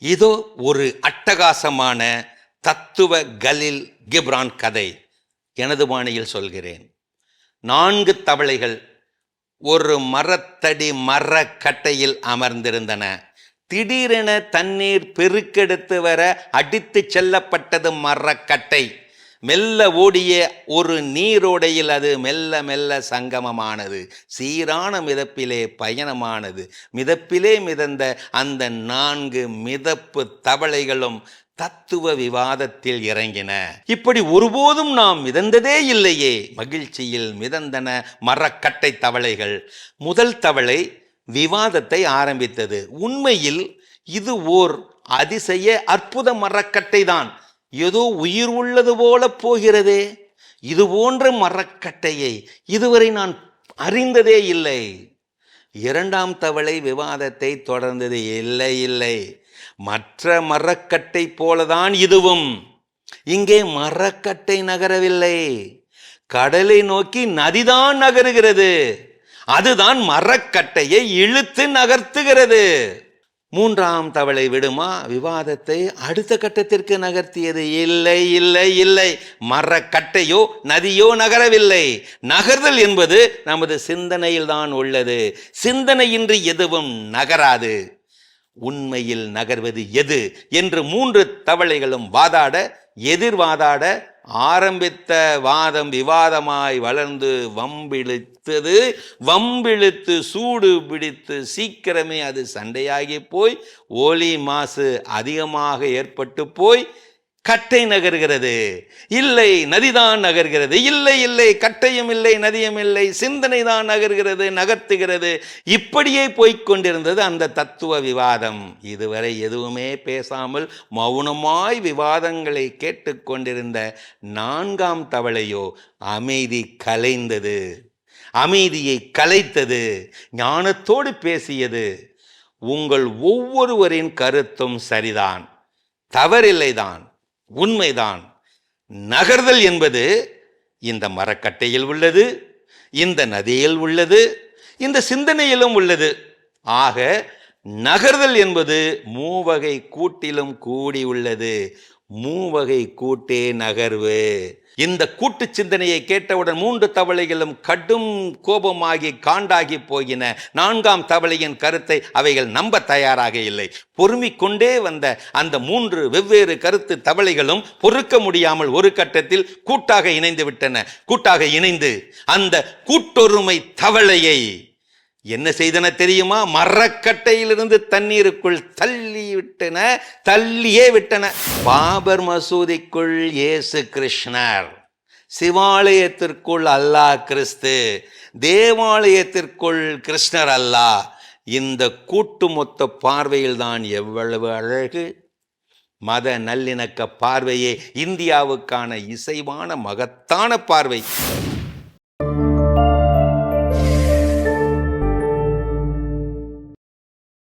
இதோ ஒரு அட்டகாசமான தத்துவ கலில் கிப்ரான் கதை. எனது பாணியில் சொல்கிறேன். 4 தவளைகள் ஒரு மரத்தடி மரக்கட்டையில் அமர்ந்திருந்தன. திடீரென தண்ணீர் பெருக்கெடுத்து வர அடித்து செல்லப்பட்டது மரக்கட்டை. மெல்ல ஓடிய ஒரு நீரோடையில் அது மெல்ல மெல்ல சங்கமமானது. சீரான மிதப்பிலே பயணமானது. மிதப்பிலே மிதந்த அந்த 4 மிதப்பு தவளைகளும் தத்துவ விவாதத்தில் இறங்கின. இப்படி ஒருபோதும் நாம் மிதந்ததே இல்லையே. மகிழ்ச்சியில் மிதந்தன மரக்கட்டை தவளைகள். முதல் தவளை விவாதத்தை ஆரம்பித்தது. உண்மையில் இது ஓர் அதிசய அற்புத மரக்கட்டை தான். ஏதோ உயிர் உள்ளது போல போகிறதே. இது போன்ற மரக்கட்டையை இதுவரை நான் அறிந்ததே இல்லை. இரண்டாம் தவளை விவாதத்தை தொடர்ந்தது. இல்லை இல்லை, மற்ற மரக்கட்டை போலதான் இதுவும். இங்கே மரக்கட்டை நகரவில்லை, கடலை நோக்கி நதிதான் நகருகிறது. அதுதான் மரக்கட்டையை இழுத்து நகர்த்துகிறது. மூன்றாம் தவளை விடுமா விவாதத்தை அடுத்த கட்டத்திற்கு நகர்த்தியது. இல்லை இல்லை இல்லை, மரக்கட்டையோ நதியோ நகரவில்லை. நகர்தல் என்பது நமது சிந்தனையில் தான் உள்ளது. சிந்தனையின்றி எதுவும் நகராது. உண்மையில் நகர்வது எது என்று 3 தவளைகளும் வாதாட எதிர்வாதாட ஆரம்பித்த வாதம் விவாதமாய் வளர்ந்து வம்பிழுத்து சூடு பிடித்து சீக்கிரமே அது சண்டையாகி போய் ஒலி மாசு அதிகமாக ஏற்பட்டு போய் கட்டை நகர்கிறது. இல்லை, நதிதான் நகர்கிறது. இல்லை இல்லை, கட்டையும் இல்லை நதியும் இல்லை, சிந்தனை தான் நகர்கிறது, நகர்த்துகிறது. இப்படியே போய்கொண்டிருந்தது அந்த தத்துவ விவாதம். இதுவரை எதுவுமே பேசாமல் மௌனமாய் விவாதங்களை கேட்டுக்கொண்டிருந்த 4ஆம் தவளையோ அமைதி கலைந்தது. அமைதியை கலைத்தது. ஞானத்தோடு பேசியது. உங்கள் ஒவ்வொருவரின் கருத்தும் சரிதான், தவறில்லைதான், உண்மைதான். நகர்தல் என்பது இந்த மரக்கட்டையில் உள்ளது, இந்த நதியில் உள்ளது, இந்த சிந்தனையிலும் உள்ளது. ஆக நகர்தல் என்பது மூவகை கூட்டிலும் கூடி உள்ளது. மூவகை கூட்டே நகர்வு. இந்த கூட்டு சிந்தனையை கேட்டவுடன் 3 தவளைகளும் கடும் கோபமாகி காண்டாகி போகின. 4ஆம் தவளையின் கருத்தை அவைகள் நம்ப தயாராக இல்லை. பொறுமிக் கொண்டே வந்த அந்த 3 வெவ்வேறு கருத்து தவளைகளும் பொறுக்க முடியாமல் ஒரு கட்டத்தில் கூட்டாக இணைந்து விட்டன. கூட்டாக இணைந்து அந்த கூட்டொருமை தவளையை என்ன செய்தன தெரியுமா? மரக்கட்டையிலிருந்து தண்ணீருக்குள் தள்ளியே விட்டன. பாபர் மசூதிக்குள் இயேசு கிருஷ்ணர், சிவாலயத்திற்குள் அல்லாஹ் கிறிஸ்து, தேவாலயத்திற்குள் கிருஷ்ணர் அல்லாஹ். இந்த கூட்டு மொத்த பார்வையில் தான் எவ்வளவு அழகு! மத நல்லிணக்க பார்வையே இந்தியாவுக்கான இசைவான மகத்தான பார்வை.